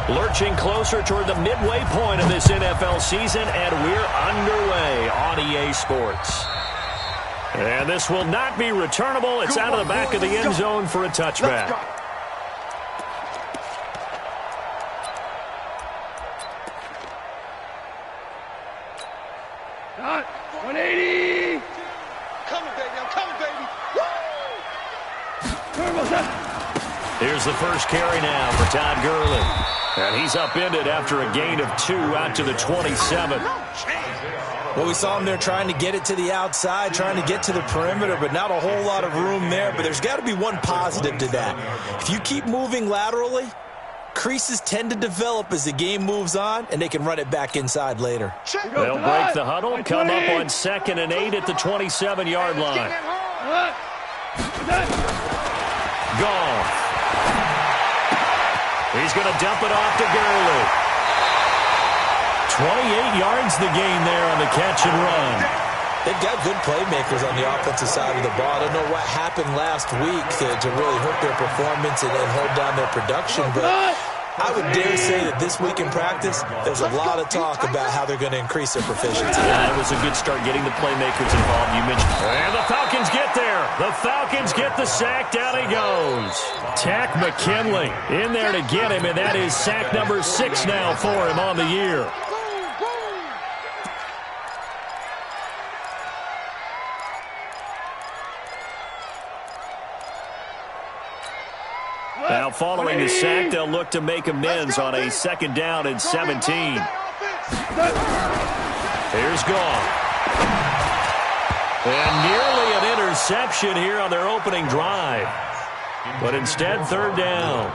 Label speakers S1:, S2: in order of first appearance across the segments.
S1: Lurching closer toward the midway point of this NFL season, and we're underway on EA Sports. And this will not be returnable. It's out of the back of the end zone for a touchback.
S2: Not 180.
S3: Coming, baby. I'm coming, baby.
S1: Here's the first carry now for Todd Gurley. And he's upended after a gain of 2 out to the 27.
S4: Well, we saw him there trying to get it to the outside, trying to get to the perimeter, but not a whole lot of room there. But there's got to be one positive to that. If you keep moving laterally, creases tend to develop as the game moves on, and they can run it back inside later.
S1: They'll break the huddle, come up on 2nd and 8 at the 27-yard line. Goff. He's going to dump it off to Gurley. 28 yards the gain there on the catch and run.
S4: They've got good playmakers on the offensive side of the ball. I don't know what happened last week to really hurt their performance and hold down their production, but I would dare say that this week in practice, there's a lot of talk about how they're going to increase their proficiency.
S1: Yeah, it was a good start getting the playmakers involved. You mentioned. And the Falcons get there. The Falcons get the sack. Down he goes. Takk McKinley in there to get him, and that is sack number 6 now for him on the year. Now following the sack, they'll look to make amends on a 2nd down and 17. Here's Goff. And nearly an interception here on their opening drive. But instead, 3rd down.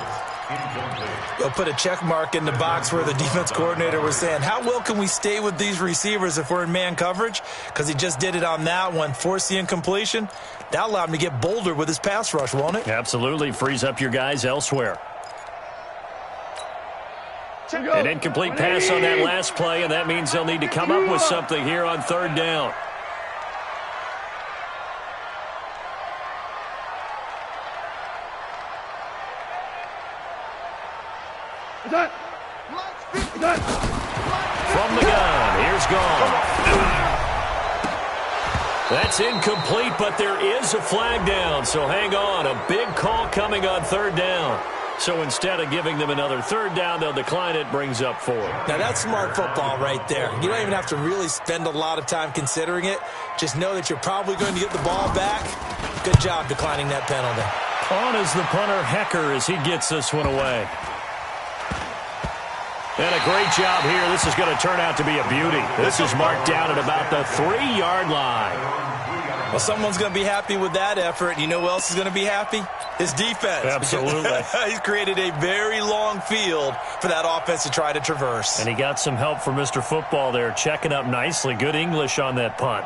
S4: They'll put a check mark in the box where the defense coordinator was saying, how well can we stay with these receivers if we're in man coverage? Because he just did it on that one, forced the incompletion. That allowed him to get bolder with his pass rush, won't it?
S1: Absolutely. Frees up your guys elsewhere. An incomplete pass on that last play, and that means they'll need to come up with something here on 3rd down. From the gun, here's Goff. That's incomplete, but there is a flag down, so hang on. A big call coming on 3rd down. So instead of giving them another 3rd down, they'll decline it, brings up 4.
S4: Now, that's smart football right there. You don't even have to really spend a lot of time considering it. Just know that you're probably going to get the ball back. Good job declining that penalty.
S1: On is the punter, Hecker, as he gets this one away. And a great job here. This is going to turn out to be a beauty. This is marked down at about the 3-yard line.
S4: Well, someone's going to be happy with that effort. You know who else is going to be happy? His defense.
S1: Absolutely.
S4: He's created a very long field for that offense to try to traverse.
S1: And he got some help from Mr. Football there, checking up nicely. Good English on that punt.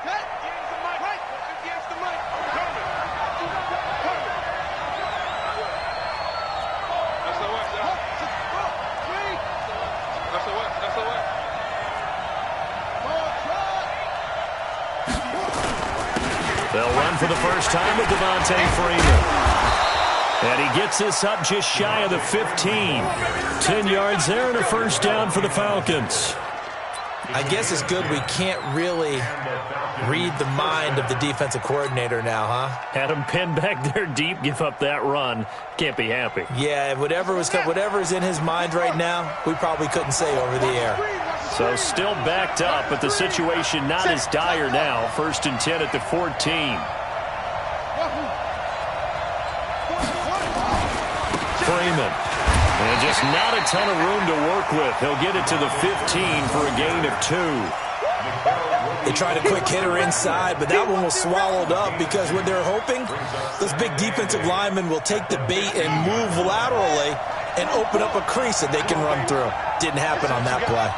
S1: They'll run for the first time with Devontae Freeman. And he gets this up just shy of the 15. 10 yards there and a first down for the Falcons.
S4: I guess it's good we can't really read the mind of the defensive coordinator now, huh?
S1: Had him pinned back there deep, give up that run. Can't be happy.
S4: Yeah, whatever is in his mind right now, we probably couldn't say over the air.
S1: So still backed up, but the situation not as dire now. 1st and 10 at the 14. Freeman. And just not a ton of room to work with. He'll get it to the 15 for a gain of 2.
S4: They tried a quick hitter inside, but that one was swallowed up because what they're hoping, those big defensive linemen will take the bait and move laterally and open up a crease that they can run through. Didn't happen on that play.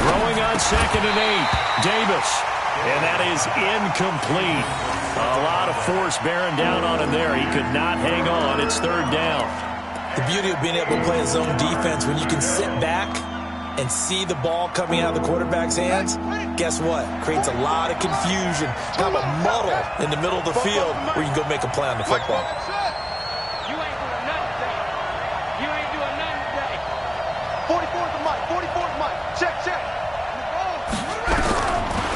S1: Throwing on 2nd and 8, Davis. And that is incomplete. A lot of force bearing down on him there. He could not hang on. It's 3rd down.
S4: The beauty of being able to play a zone defense, when you can sit back and see the ball coming out of the quarterback's hands, guess what? Creates a lot of confusion, kind of a muddle in the middle of the field where you can go make a play on the football.
S2: You ain't doing nothing. You
S3: 44's mine. Check, check.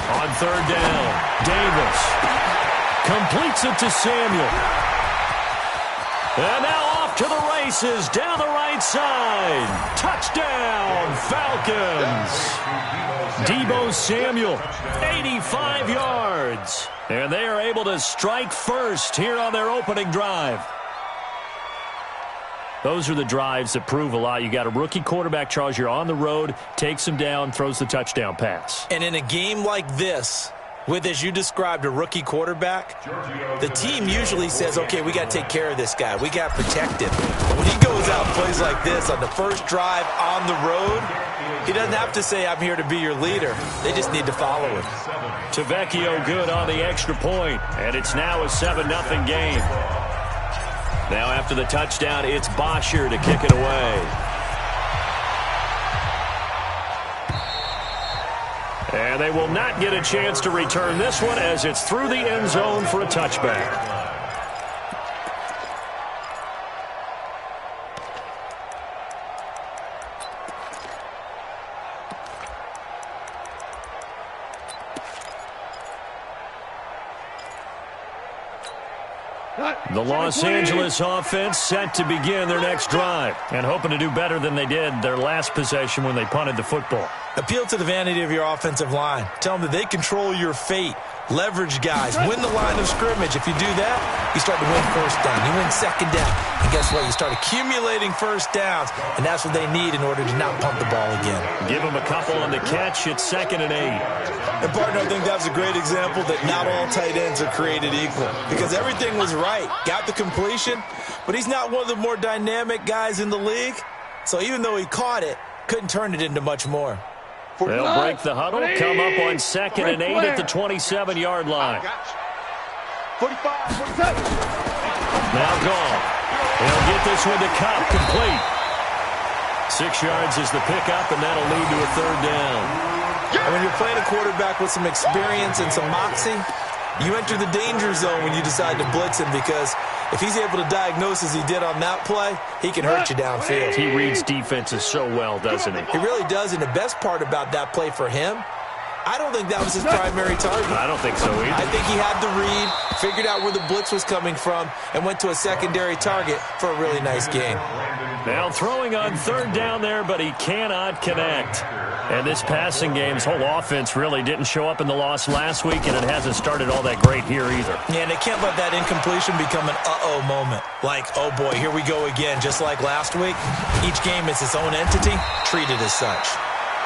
S1: On third down, Davis completes it to Samuel. And now off to the races down the right side. Touchdown, Falcons. Deebo Samuel, 85 yards. And they are able to strike first here on their opening drive. Those are the drives that prove a lot. You got a rookie quarterback, Charles. You're on the road, takes him down, throws the touchdown pass.
S4: And in a game like this, with, as you described, a rookie quarterback, the team usually says, okay, we got to take care of this guy. We got to protect him. But when he goes out and plays like this on the first drive on the road, he doesn't have to say, I'm here to be your leader. They just need to follow him.
S1: Tavecchio good on the extra point, and it's now a 7-0 game. Now after the touchdown, it's Bosher to kick it away. And they will not get a chance to return this one as it's through the end zone for a touchback. The Los Angeles offense set to begin their next drive and hoping to do better than they did their last possession when they punted the football.
S4: Appeal to the vanity of your offensive line. Tell them that they control your fate. Leverage guys. Win the line of scrimmage. If you do that, you start to win first down. You win second down. And guess what? You start accumulating first downs, and that's what they need in order to not punt the ball again.
S1: Give them a couple on the catch. It's 2nd and 8.
S4: And, partner, I think that was a great example that not all tight ends are created equal because everything was right. Got the completion, but he's not one of the more dynamic guys in the league. So even though he caught it, couldn't turn it into much more.
S1: They'll break the huddle, come up on 2nd and 8 at the 27-yard line.
S3: 45, 47.
S1: Now gone. They'll get this one to Kupp, complete. 6 yards is the pickup, and that'll lead to a 3rd down.
S4: And when you're playing a quarterback with some experience and some moxie, you enter the danger zone when you decide to blitz him because if he's able to diagnose as he did on that play, he can hurt you downfield.
S1: He reads defenses so well, doesn't he?
S4: He really does, and the best part about that play for him, I don't think that was his primary target.
S1: I don't think so either.
S4: I think he had the read, figured out where the blitz was coming from, and went to a secondary target for a really nice game.
S1: Now throwing on 3rd down there, but he cannot connect. And this passing game's whole offense really didn't show up in the loss last week, and it hasn't started all that great here either.
S4: Yeah, and they can't let that incompletion become an uh-oh moment. Like, oh boy, here we go again, just like last week. Each game is its own entity, treated as such.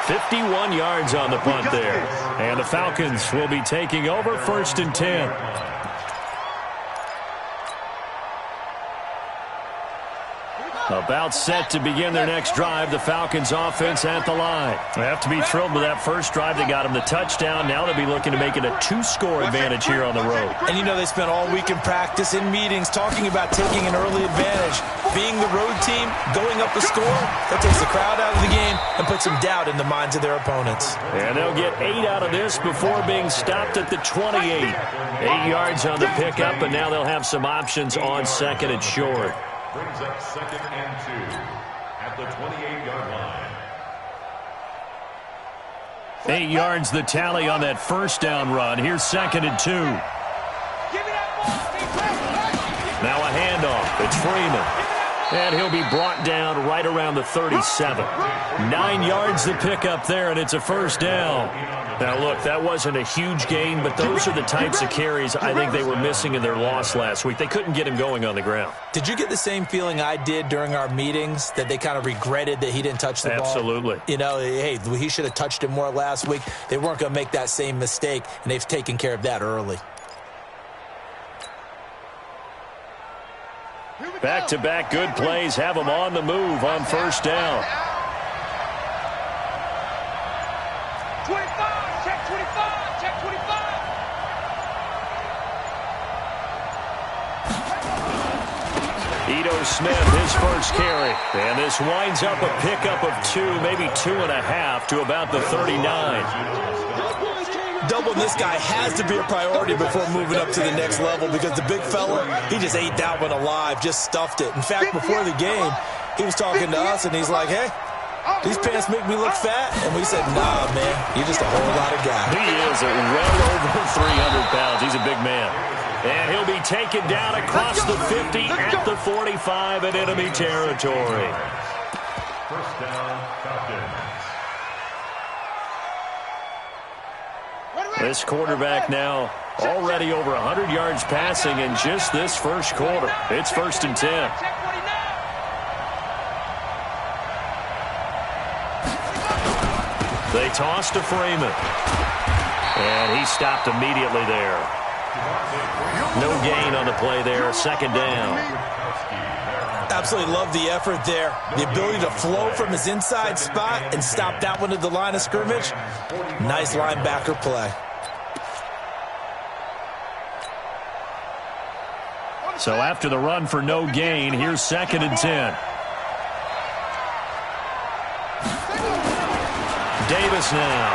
S1: 51 yards on the punt there. And the Falcons will be taking over 1st and 10. About set to begin their next drive, the Falcons offense at the line. They have to be thrilled with that first drive. They got them the touchdown. Now they'll be looking to make it a 2-score advantage here on the road.
S4: And you know they spent all week in practice, in meetings, talking about taking an early advantage. Being the road team, going up a score, that takes the crowd out of the game and puts some doubt in the minds of their opponents.
S1: And they'll get 8 out of this before being stopped at the 28. 8 yards on the pickup, and now they'll have some options on 2nd and short.
S5: Brings up 2nd and 2 at the 28-yard line.
S1: 8 yards the tally on that first down run. Here's 2nd and 2. Now a handoff. It's Freeman. And he'll be brought down right around the 37. 9 yards the pickup there, and it's a 1st down. Now, look, that wasn't a huge gain, but those are the types of carries I think they were missing in their loss last week. They couldn't get him going on the ground.
S4: Did you get the same feeling I did during our meetings, that they kind of regretted that he didn't touch the ball?
S1: Absolutely.
S4: You know, hey, he should have touched it more last week. They weren't going to make that same mistake, and they've taken care of that early.
S1: Back-to-back good plays have them on the move on 1st down.
S3: 25, check 25, check 25.
S1: Ito Smith, his first carry. And this winds up a pickup of 2, maybe 2.5 to about the 39.
S4: Doubling this guy has to be a priority before moving up to the next level because the big fella, he just ate that one alive, just stuffed it. In fact, before the game, he was talking to us, and he's like, hey, These pants make me look fat. And we said, nah, man, you're just a whole lot of guy.
S1: He is well over 300 pounds. He's a big man. And he'll be taken down across the 50 at the 45 in enemy territory.
S5: First down, Falcons.
S1: This quarterback now already over 100 yards passing in just this first quarter. It's 1st and 10. They toss to Freeman. And he stopped immediately there. No gain on the play there. 2nd down.
S4: Absolutely love the effort there. The ability to flow from his inside spot and stop that one at the line of scrimmage. Nice linebacker play.
S1: So after the run for no gain, here's 2nd and 10. Davis now.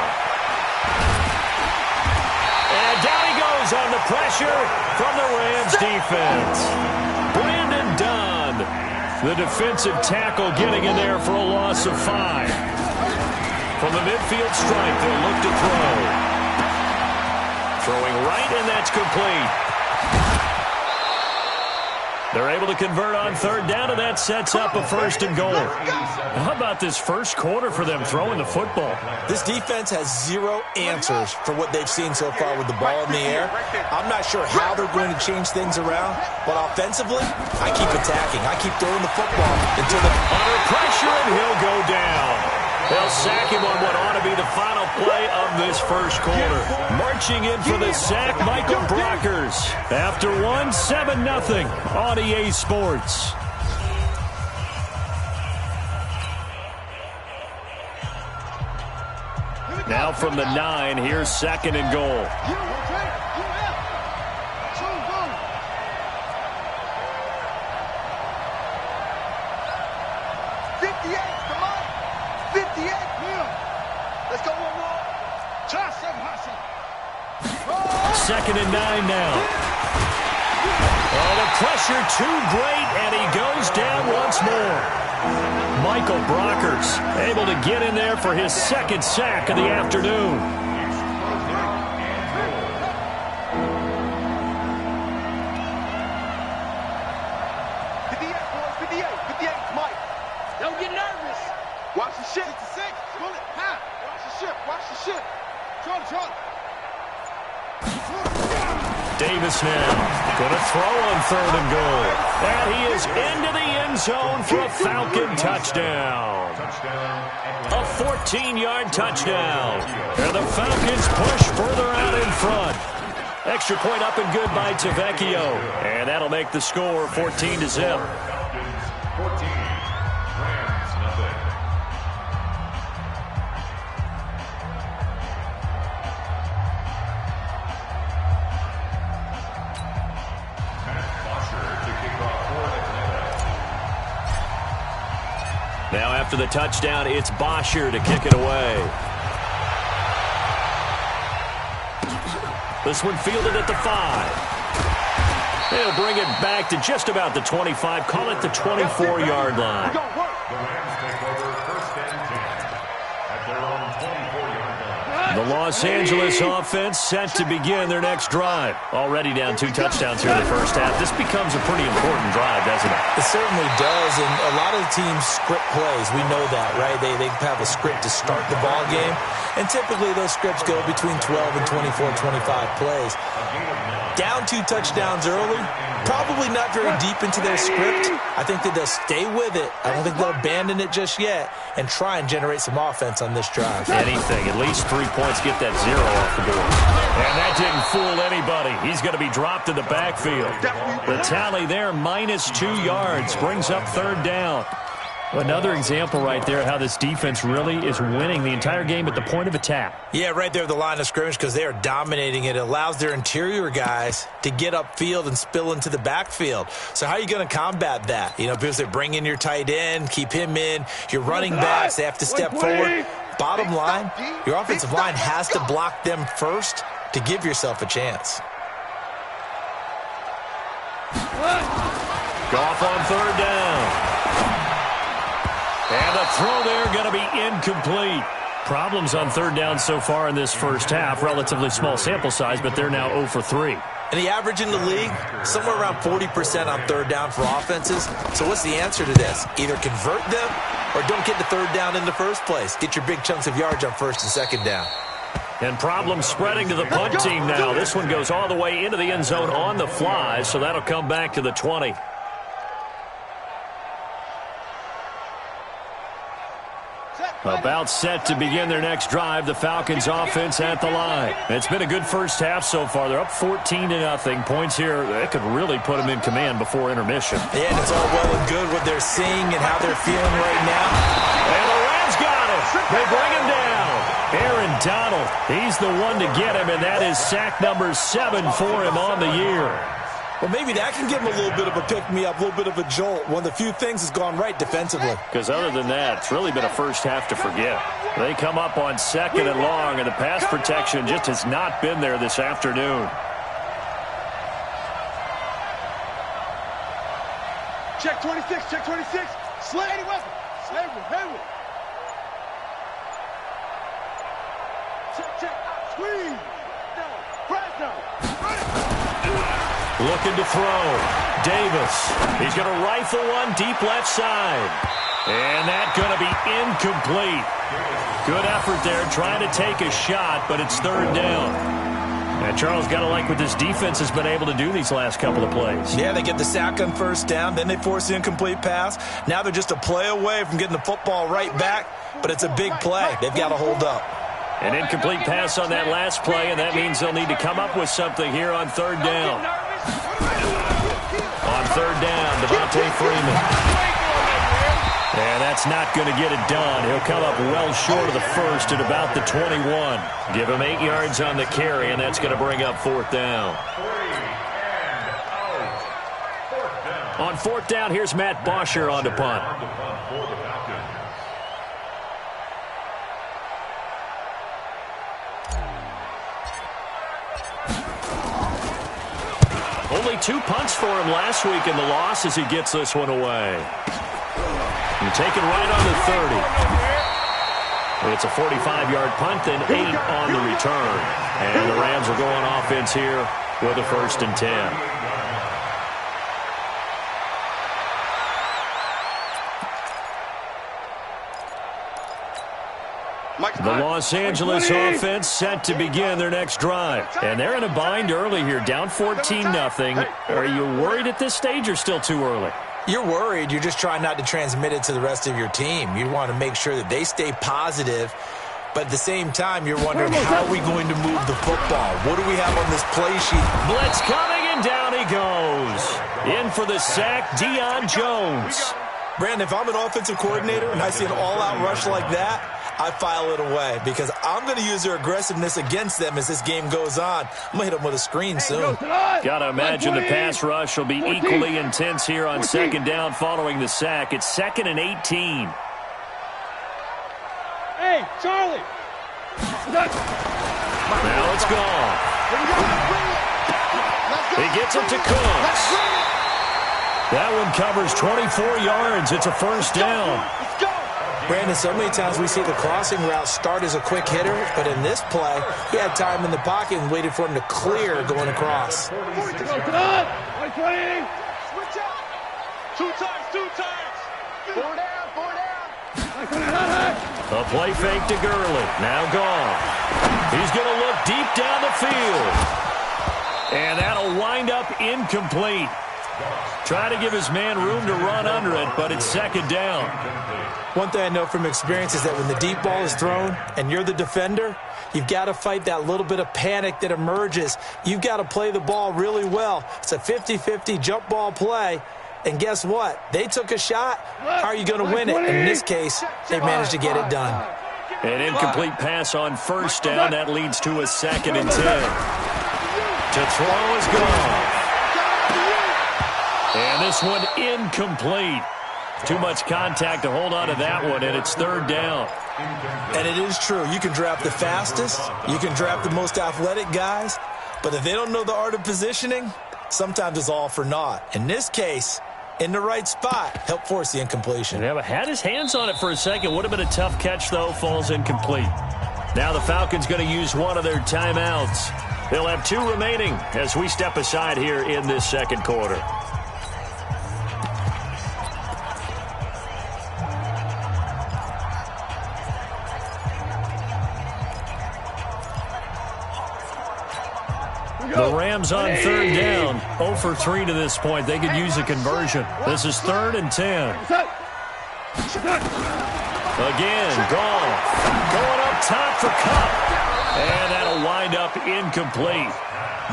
S1: And down he goes on the pressure from the Rams defense. Brandon Dunn, the defensive tackle, getting in there for a loss of 5. From the midfield stripe, they'll look to throw. Throwing right, and that's complete. They're able to convert on 3rd down, and that sets up a 1st and goal. How about this first quarter for them throwing the football?
S4: This defense has 0 answers for what they've seen so far with the ball in the air. I'm not sure how they're going to change things around, but offensively, I keep attacking. I keep throwing the football until they're
S1: under pressure, and he'll go down. They'll sack him on what ought to be the final play of this first quarter. Marching in for the sack, Michael Brockers. After 1, 7-0 on EA Sports. Now from the 9, here's 2nd and goal.
S3: 58, come on. 58, let's go one more.
S1: 2nd and 9 now. Oh, the pressure too great, and he goes down once more. Michael Brockers able to get in there for his 2nd sack of the afternoon.
S3: Don't get nervous. Watch the ship. 66. Pull it. High. Watch the ship. Watch the ship. Charlie.
S1: Davis now going to throw on 3rd and goal. And he is into the end zone for a Falcon touchdown. A 14-yard touchdown. And the Falcons push further out in front. Extra point up and good by Tavecchio. And that'll make the score 14-0. Now after the touchdown, it's Bosher to kick it away. This one fielded at the 5. They'll bring it back to just about the 25. Call it the 24-yard line.
S5: The Rams take over 1st and 10 at their own 24-yard line.
S1: The Los Angeles offense set to begin their next drive. Already down 2 touchdowns here in the first half. This becomes a pretty important drive, doesn't it?
S4: It certainly does, and a lot of the teams script plays. We know that, right? They have a script to start the ball game, and typically those scripts go between 12 and 24, 25 plays. Down 2 touchdowns early, probably not very deep into their script. I think that they'll stay with it. I don't think they'll abandon it just yet and try and generate some offense on this drive.
S1: Anything, at least 3 points, get that 0 off the board. And that didn't fool anybody. He's going to be dropped in the backfield. The tally there, -2 yards, brings up 3rd down. Another example right there how this defense really is winning the entire game at the point of attack.
S4: Yeah, right there at the line of scrimmage because they are dominating it. It allows their interior guys to get upfield and spill into the backfield. So how are you going to combat that? You know, because they bring in your tight end, keep him in. Your running backs, they have to step forward. Bottom line, your offensive line has to block them first to give yourself a chance.
S1: Goff on 3rd down. And the throw there going to be incomplete. Problems on third down so far in this first half. Relatively small sample size, but they're now 0 for 3.
S4: And the average in the league, somewhere around 40% on third down for offenses. So what's the answer to this? Either convert them or don't get the third down in the first place. Get your big chunks of yards on first and second down.
S1: And problems spreading to the punt team now. This one goes all the way into the end zone on the fly, so that'll come back to the 20. About set to begin their next drive. The Falcons offense at the line. It's been a good first half so far. They're up 14-0. Points here, that could really put them in command before intermission.
S4: Yeah, and it's all well and good what they're seeing and how they're feeling right now.
S1: And the Rams got him. They bring him down. Aaron Donald, he's the one to get him, and that is sack number 7 for him on the year.
S4: Well, maybe that can give him a little bit of a pick-me-up, a little bit of a jolt. One of the few things has gone right defensively.
S1: Because other than that, it's really been a first half to forget. They come up on 2nd and long, and the pass protection just has not been there this afternoon.
S3: Check 26, check 26. Slay any weapon. Slay with Haywood. Check. Squeeze. No. Press down. Run it.
S1: Looking to throw. Davis. He's going to rifle one deep left side. And that's going to be incomplete. Good effort there trying to take a shot, but it's third down. And Charles, got to like what this defense has been able to do these last couple of plays.
S4: Yeah, they get the sack on first down, then they force the incomplete pass. Now they're just a play away from getting the football right back, but it's a big play. They've got to hold up.
S1: An incomplete pass on that last play, and that means they'll need to come up with something here on third down. On third down, Devontae Freeman. And that's not going to get it done. He'll come up well short of the first at about the 21. Give him 8 yards on the carry, and that's going to bring up fourth down. On fourth down, here's Matt Bosher on the punt. Only 2 punts for him last week in the loss as he gets this one away. And taken right on the 30. It's a 45-yard punt, then 8 on the return. And the Rams will go on offense here with a 1st and 10. The Los Angeles offense set to begin their next drive. And they're in a bind early here, down 14-0. Are you worried at this stage or still too early?
S4: You're worried. You're just trying not to transmit it to the rest of your team. You want to make sure that they stay positive. But at the same time, you're wondering, how are we going to move the football? What do we have on this play sheet?
S1: Blitz coming, and down he goes. In for the sack, Deion Jones.
S4: Brandon, if I'm an offensive coordinator and I see an all-out rush like that, I file it away because I'm going to use their aggressiveness against them as this game goes on. I'm going to hit them with a screen soon.
S1: Got to imagine the pass rush will be equally intense here on 2nd down following the sack. It's 2nd and 18.
S2: Hey, Charlie.
S1: Now it's gone. He gets it to Cooks. That one covers 24 yards. It's a 1st down.
S4: Brandon, so many times we see the crossing route start as a quick hitter, but in this play, he had time in the pocket and waited for him to clear going across.
S3: 2 times. 4 down.
S1: A play fake to Gurley. Now gone. He's going to look deep down the field. And that'll wind up incomplete. Try to give his man room to run under it, but it's 2nd down.
S4: One thing I know from experience is that when the deep ball is thrown and you're the defender, you've got to fight that little bit of panic that emerges. You've got to play the ball really well. It's a 50-50 jump ball play. And guess what? They took a shot. How are you going to win it? In this case, they managed to get it done.
S1: An incomplete pass on 1st down. That leads to a 2nd and 10. To throw is gone. And this one incomplete. Too much contact to hold on to that one, and it's 3rd down.
S4: And it is true. You can draft the fastest. You can draft the most athletic guys. But if they don't know the art of positioning, sometimes it's all for naught. In this case, in the right spot. Help force the incompletion.
S1: Yeah, but had his hands on it for a second. Would have been a tough catch, though. Falls incomplete. Now the Falcons going to use one of their timeouts. They'll have 2 remaining as we step aside here in this second quarter. The Rams on 3rd down. 0 for 3 to this point. They could use a conversion. This is 3rd and 10. Again, Goff going up top for Kupp. And that'll wind up incomplete.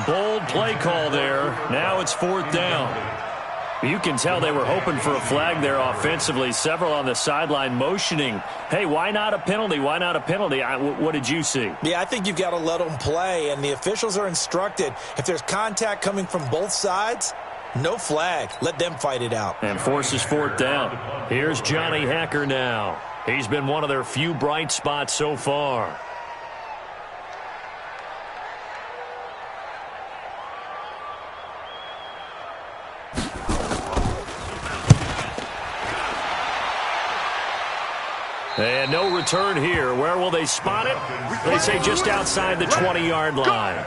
S1: Bold play call there. Now it's 4th down. You can tell they were hoping for a flag there offensively. Several on the sideline motioning, hey, why not a penalty? Why not a penalty? What did you see?
S4: Yeah, I think you've got to let them play, and the officials are instructed, if there's contact coming from both sides, no flag. Let them fight it out.
S1: And forces 4th down. Here's Johnny Hekker now. He's been one of their few bright spots so far. And no return here. Where will they spot it? They say just outside the 20-yard line.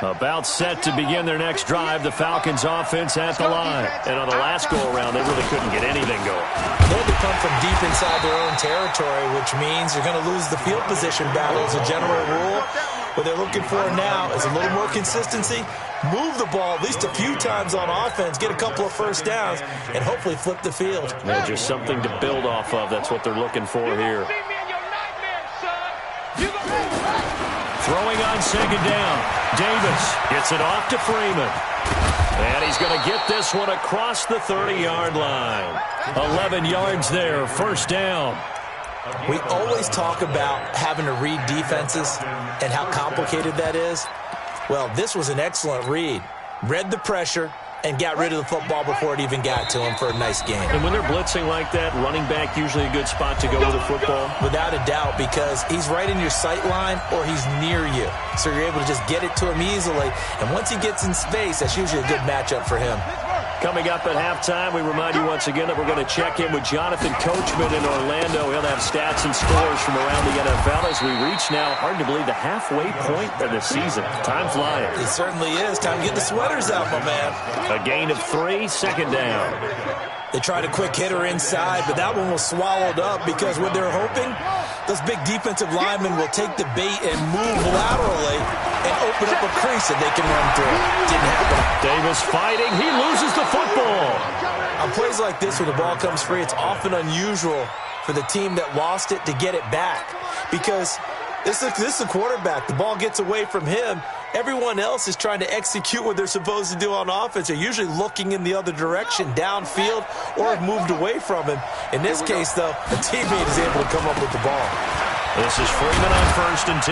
S1: About set to begin their next drive. The Falcons offense at the line. And on the last go-around, they really couldn't get anything going.
S4: They had to come from deep inside their own territory, which means you're going to lose the field position battle as a general rule. What they're looking for now is a little more consistency. Move the ball at least a few times on offense, get a couple of first downs, and hopefully flip the field.
S1: Yeah, just something to build off of. That's what they're looking for here. Throwing on 2nd down. Davis gets it off to Freeman. And he's going to get this one across the 30-yard line. 11 yards there, 1st down.
S4: We always talk about having to read defenses and how complicated that is. Well, this was an excellent read. Read the pressure and got rid of the football before it even got to him for a nice game.
S1: And when they're blitzing like that, running back usually a good spot to go with the football?
S4: Without a doubt, because he's right in your sight line or he's near you. So you're able to just get it to him easily. And once he gets in space, that's usually a good matchup for him.
S1: Coming up at halftime, we remind you once again that we're going to check in with Jonathan Coachman in Orlando. He'll have stats and scores from around the NFL as we reach now, hard to believe, the halfway point of the season. Time flying.
S4: It certainly is. Time to get the sweaters out, my man.
S1: A gain of 3, 2nd down.
S4: They tried a quick hitter inside, but that one was swallowed up because what they're hoping, those big defensive linemen will take the bait and move laterally and open up a crease that they can run through. Didn't happen.
S1: Davis fighting. He loses the football.
S4: On plays like this, when the ball comes free, it's often unusual for the team that lost it to get it back because this is the quarterback. The ball gets away from him. Everyone else is trying to execute what they're supposed to do on offense. They're usually looking in the other direction, downfield, or have moved away from him. In this case, though, a teammate is able to come up with the ball.
S1: This is Freeman on 1st and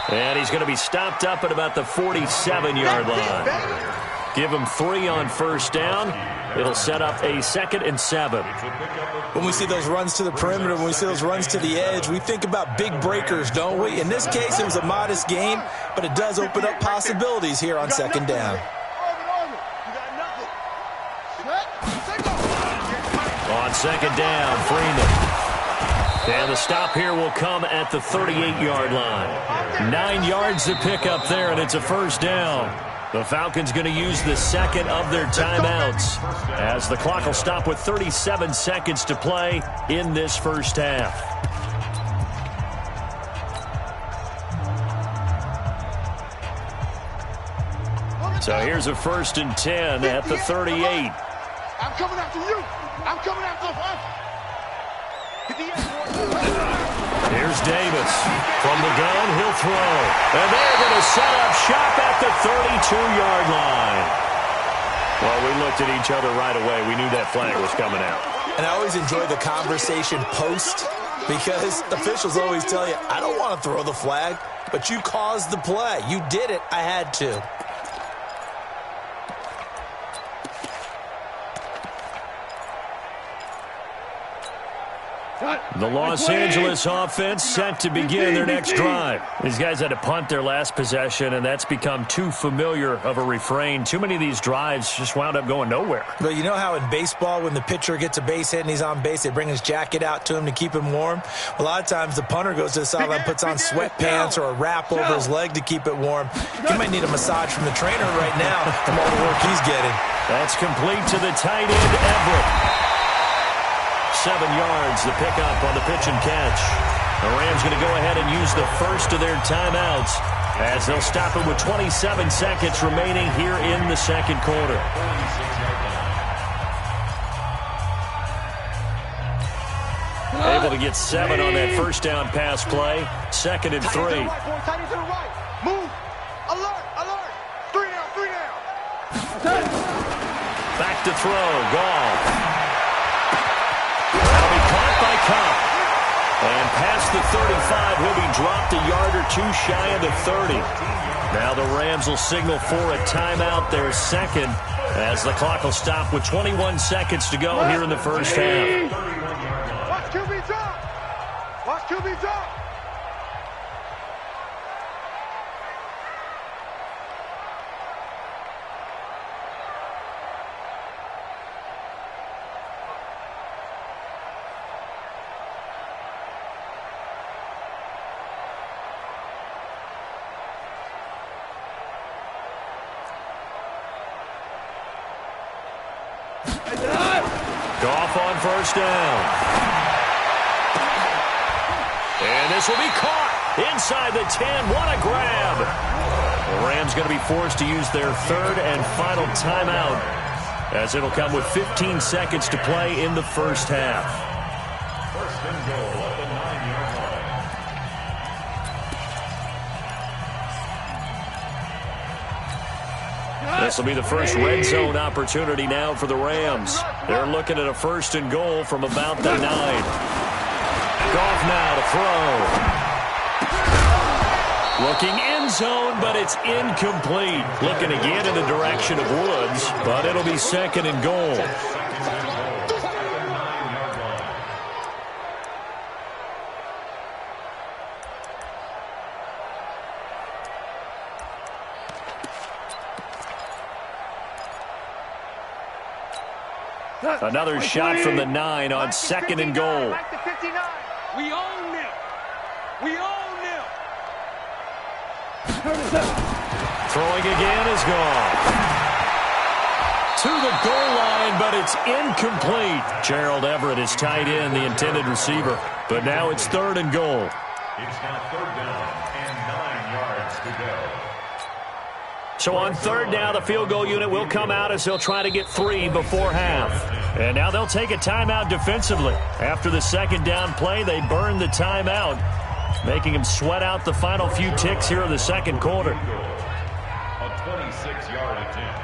S1: 10. And he's going to be stopped up at about the 47-yard line. Give him 3 on 1st down. It'll set up a 2nd and 7.
S4: When we see those runs to the perimeter, when we see those runs to the edge, we think about big breakers, don't we? In this case, it was a modest gain, but it does open up possibilities here on 2nd down.
S1: On 2nd down, Freeman. And the stop here will come at the 38-yard line. 9 yards to pick up there, and it's a 1st down. The Falcons going to use the 2nd of their timeouts as the clock will stop with 37 seconds to play in this 1st half. So here's a 1st and 10 at the 38.
S3: I'm coming after you. I'm coming after him.
S1: Here's Davis. From the gun, he'll throw. And they're going to set up shop at the 32-yard line. Well, we looked at each other right away. We knew that flag was coming out.
S4: And I always enjoy the conversation post because officials always tell you, I don't want to throw the flag, but you caused the play. You did it. I had to.
S1: The Los Angeles offense set to begin their next drive. These guys had to punt their last possession, and that's become too familiar of a refrain. Too many of these drives just wound up going nowhere.
S4: Well, you know how in baseball when the pitcher gets a base hit and he's on base, they bring his jacket out to him to keep him warm? A lot of times the punter goes to the sideline, puts on sweatpants or a wrap over his leg to keep it warm. He might need a massage from the trainer right now from all the work he's getting.
S1: That's complete to the tight end, Everett. 7 yards, the pickup on the pitch and catch. The Rams going to go ahead and use the first of their timeouts as they'll stop it with 27 seconds remaining here in the second quarter. Able to get 7 on that first down pass play. 2nd and 3.
S3: Move. Alert. 3 down.
S1: Back to throw. Goff. That'll be caught by Cobb. And past the 35, he'll be dropped a yard or two shy of the 30. Now the Rams will signal for a timeout, their second, as the clock will stop with 21 seconds to go here in the first half.
S3: Watch QB drop. Watch QB drop.
S1: Goff on first down. And this will be caught inside the 10. What a grab. The Rams going to be forced to use their third and final timeout as it'll come with 15 seconds to play in the first half.
S5: First and goal at the 9-yard line.
S1: This will be the first red zone opportunity now for the Rams. They're looking at a first and goal from about the 9. Goff now to throw. Looking end zone, but it's incomplete. Looking again in the direction of Woods, but it'll be 2nd and goal. Another shot from the 9 on 2nd and goal.
S2: We own them.
S1: Throwing again is gone. To the goal line, but it's incomplete. Gerald Everett is tied in, the intended receiver. But now it's 3rd and goal.
S5: It's now 3rd down and 9 yards to go.
S1: So on 3rd down, the field goal unit will come out as they'll try to get 3 before half. And now they'll take a timeout defensively. After the 2nd down play, they burn the timeout, making them sweat out the final few ticks here in the second quarter.
S5: A 26-yard attempt.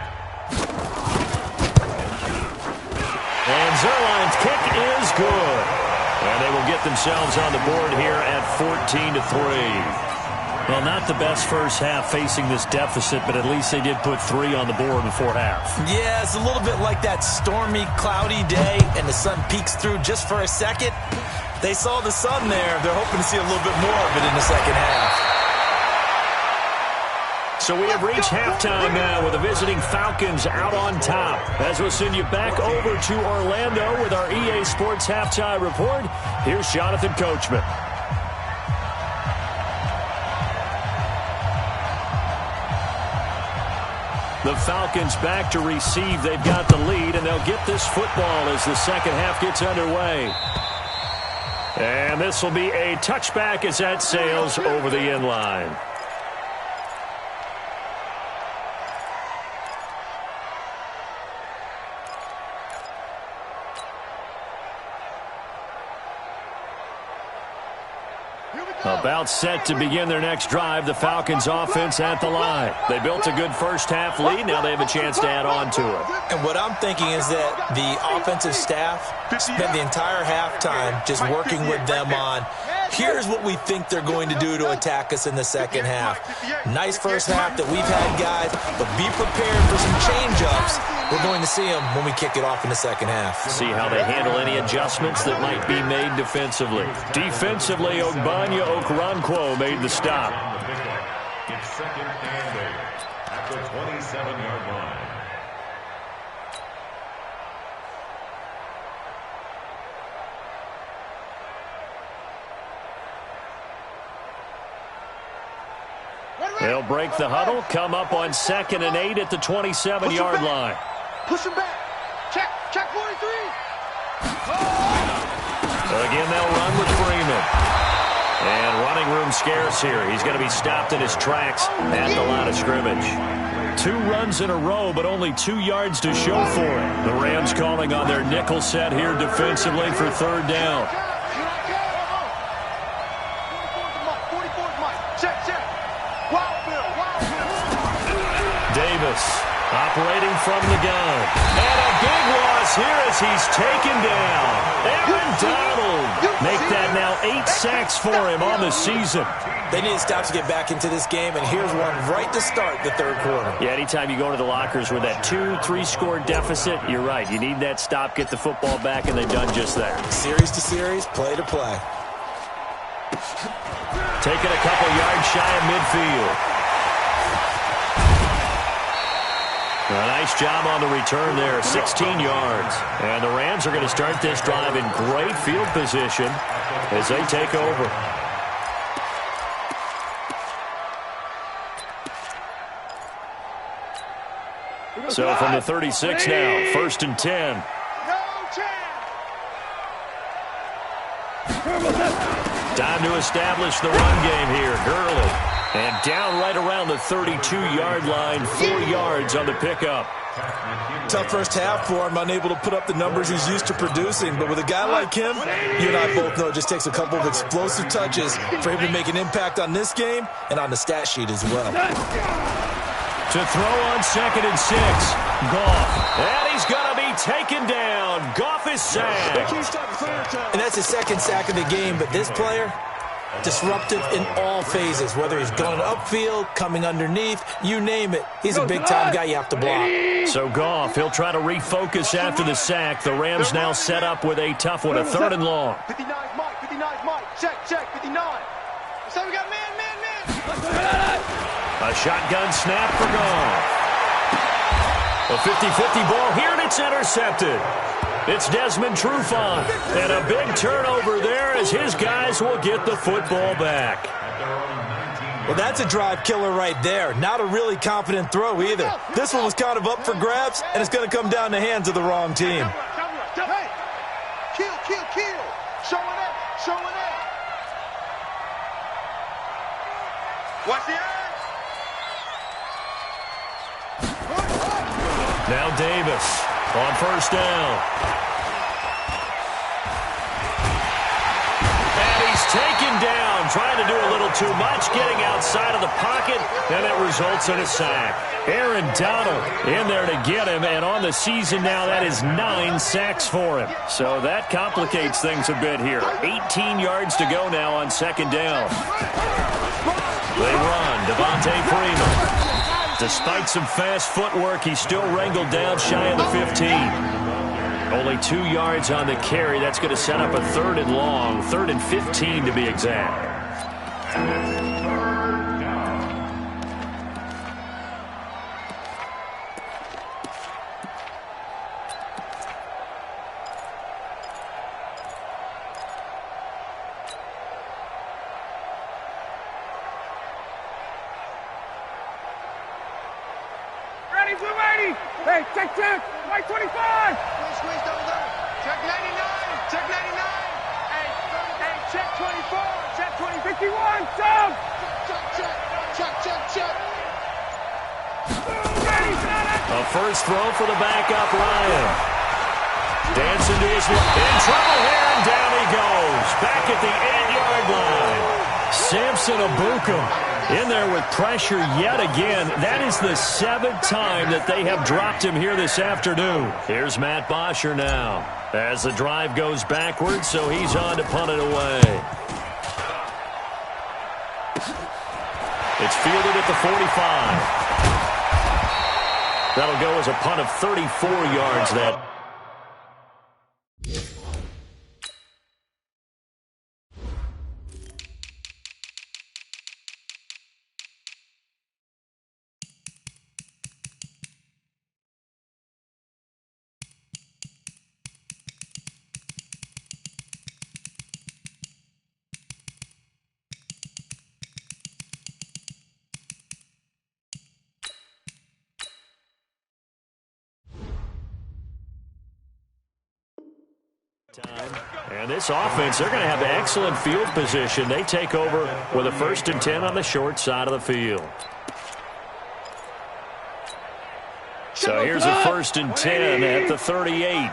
S1: And Zuerlein's kick is good. And they will get themselves on the board here at 14-3. Well, not the best first half facing this deficit, but at least they did put 3 on the board before half.
S4: Yeah, it's a little bit like that stormy, cloudy day, and the sun peeks through just for a second. They saw the sun there. They're hoping to see a little bit more of it in the second half.
S1: So we have reached halftime now with the visiting Falcons out on top. As we'll send you back over to Orlando with our EA Sports Halftime Report, here's Jonathan Coachman. The Falcons back to receive. They've got the lead, and they'll get this football as the second half gets underway. And this will be a touchback as that sails over the end line. About set to begin their next drive, the Falcons offense at the line. They built a good first half lead. Now they have a chance to add on to it.
S4: And what I'm thinking is that the offensive staff spent the entire halftime just working with them on, here's what we think they're going to do to attack us in the second half. Nice first half that we've had, guys, but be prepared for some change-ups We're going to see them when we kick it off in the second half.
S1: See how they handle any adjustments that might be made defensively. Defensively, Ogbanya Okoronkwo made the stop.
S5: It's second and 8 at the 27-yard line.
S1: They'll break the huddle, come up on second and 8 at the 27-yard line.
S3: Push him back. Check 43.
S1: Again, they'll run with Freeman. And running room scarce here. He's going to be stopped in his tracks at the line of scrimmage. 2 runs in a row, but only 2 yards to show for it. The Rams calling on their nickel set here defensively for third down.
S3: 44's Mike. Check.
S1: Davis operating from the gun. And a big loss here as he's taken down. Aaron Donald make that now 8 sacks for him on the season.
S4: They need to stop to get back into this game, and here's one right to start the third quarter.
S1: Yeah, anytime you go to the lockers with that 2-3 score deficit, you're right. You need that stop, get the football back, and they've done just that.
S4: Series to series, play to play.
S1: Taking a couple yards shy of midfield. A nice job on the return there, 16 yards. And the Rams are going to start this drive in great field position as they take over. So from the 36 now, 1st and 10.
S3: No chance.
S1: Time to establish the run game here. Gurley. And down right around the 32-yard line, 4 yards on the pickup.
S4: Tough first half for him, unable to put up the numbers he's used to producing. But with a guy like him, you and I both know it just takes a couple of explosive touches for him to make an impact on this game and on the stat sheet as well.
S1: To throw on 2nd and 6. Goff. And he's going to be taken down. Goff is sacked.
S4: And that's his 2nd sack of the game, but this player, disruptive in all phases, whether he's going upfield, coming underneath, you name it. He's a big-time guy you have to block.
S1: So Goff, he'll try to refocus after the sack. The Rams now set up with a tough one, a 3rd and long.
S3: 59's Mike. Check, 59. So we got man.
S1: A shotgun snap for Goff. A 50-50 ball here, and it's intercepted. It's Desmond Trufant, and a big turnover there as his guys will get the football back.
S4: Well, that's a drive killer right there. Not a really confident throw either. This one was kind of up for grabs, and it's going to come down the hands of the wrong team.
S3: Hey, kill. Showing up. Watch the eyes.
S1: Now Davis on 1st down. And he's taken down, trying to do a little too much, getting outside of the pocket, and it results in a sack. Aaron Donald in there to get him, and on the season now, that is 9 sacks for him. So that complicates things a bit here. 18 yards to go now on 2nd down. They run, Devontae Freeman. Despite some fast footwork, he's still wrangled down shy of the 15. Only 2 yards on the carry. That's going to set up a 3rd and long, 3rd and 15 to be exact.
S2: Hey, check. White 25.
S3: Squeeze those up. Check 99. Hey, check 24. Check 20.
S2: 51. Jump.
S3: Check.
S1: A first throw for the backup, Ryan. Dancing to his left. In trouble here, and down he goes. Back at the 8-yard line. Samson Ebukam in there with pressure yet again. That is the 7th time that they have dropped him here this afternoon. Here's Matt Bosher now as the drive goes backwards, so he's on to punt it away. It's fielded at the 45. That'll go as a punt of 34 yards then. And this offense, they're going to have excellent field position. They take over with a 1st and 10 on the short side of the field. So here's a 1st and 10 at the 38.
S2: Ain't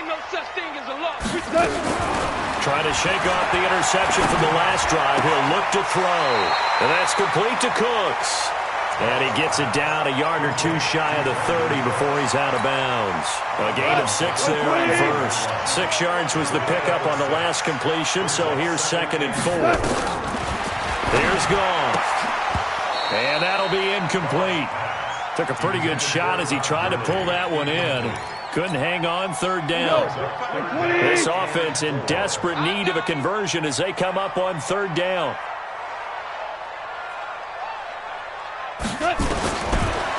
S2: no such thing as a loss.
S1: Trying to shake off the interception from the last drive. He'll look to throw. And that's complete to Cooks. And he gets it down a yard or two shy of the 30 before he's out of bounds. A gain of 6 there on first. 6 yards was the pickup on the last completion, so here's 2nd and 4. There's Goff. And that'll be incomplete. Took a pretty good shot as he tried to pull that one in. Couldn't hang on 3rd down. This offense in desperate need of a conversion as they come up on 3rd down.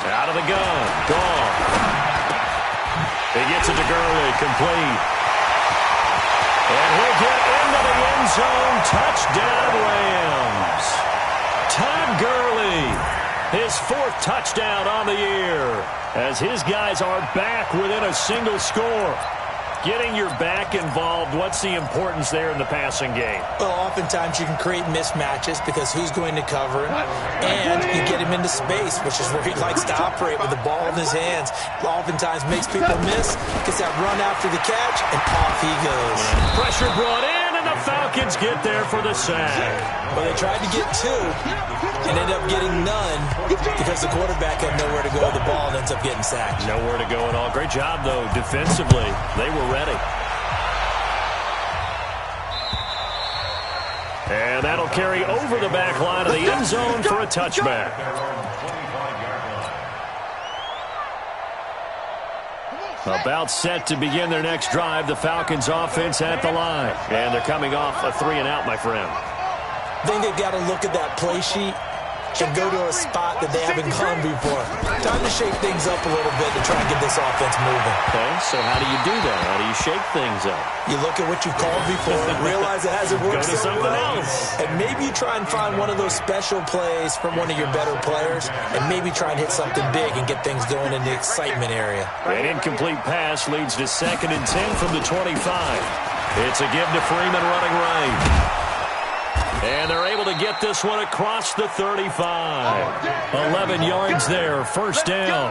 S1: Out of the gun. Goff. He gets it to Gurley. Complete. And he'll get into the end zone. Touchdown, Rams. Todd Gurley. His 4th touchdown on the year. As his guys are back within a single score. Getting your back involved, what's the importance there in the passing game?
S4: Well, oftentimes you can create mismatches because who's going to cover him, and you get him into space, which is where he likes to operate with the ball in his hands. Oftentimes makes people miss, gets that run after the catch, and off he goes.
S1: Pressure brought in, and the Falcons get there for the sack.
S4: Well, they tried to get 2 and ended up getting none because the quarterback had nowhere to go with the ball and ends up getting sacked.
S1: Nowhere to go at all. Great job, though, defensively. They were ready. And that'll carry over the back line of the end zone for a touchback. About set to begin their next drive, the Falcons offense at the line. And they're coming off a 3-and-out, my friend.
S4: I think they've got to look at that play sheet and go to a spot that they haven't gone before. Time to shake things up a little bit to try and get this offense moving.
S1: Okay, so how do you do that? How do you shake things up?
S4: You look at what you've called before and realize it hasn't worked
S1: Go to
S4: so
S1: something
S4: well.
S1: else.
S4: And maybe you try and find one of those special plays from one of your better players and maybe try and hit something big and get things going in the excitement area.
S1: An incomplete pass leads to 2nd and 10 from the 25. It's a give to Freeman running right. And they're able to get this one across the 35. 11 yards there, 1st down.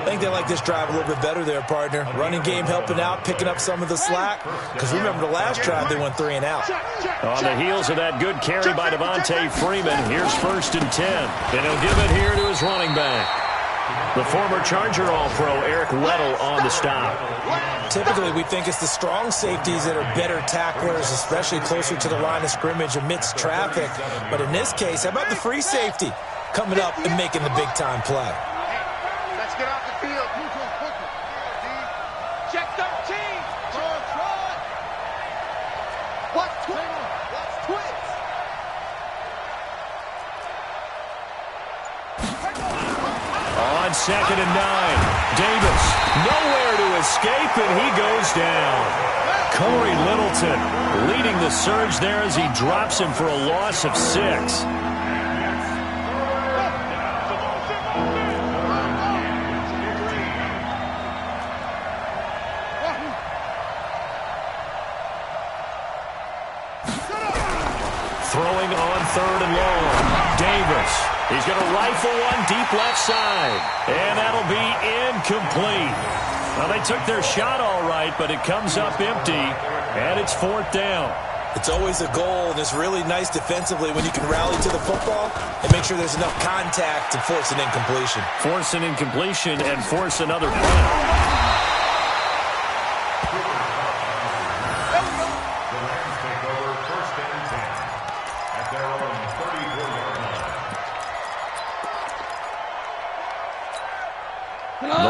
S4: I think they like this drive a little bit better there, partner. Running game helping out, picking up some of the slack. Because remember the last drive, they went 3-and-out.
S1: On the heels of that good carry by Devontae Freeman, here's 1st and 10. And he'll give it here to his running back. The former Charger All-Pro Eric Weddle on the stop.
S4: Typically, we think it's the strong safeties that are better tacklers, especially closer to the line of scrimmage amidst traffic. But in this case, how about the free safety coming up and making the big-time play?
S3: Let's get off the field. Check 13. Watch twins.
S1: On 2nd and 9, Davis nowhere to escape, and he goes down. Corey Littleton leading the surge there as he drops him for a loss of 6. Throwing on 3rd and long, Davis. He's going to rifle one deep left side. And that'll be incomplete. Well, they took their shot all right, but it comes up empty. And it's 4th down.
S4: It's always a goal, and it's really nice defensively when you can rally to the football and make sure there's enough contact to force an incompletion.
S1: Force an incompletion and force another punt.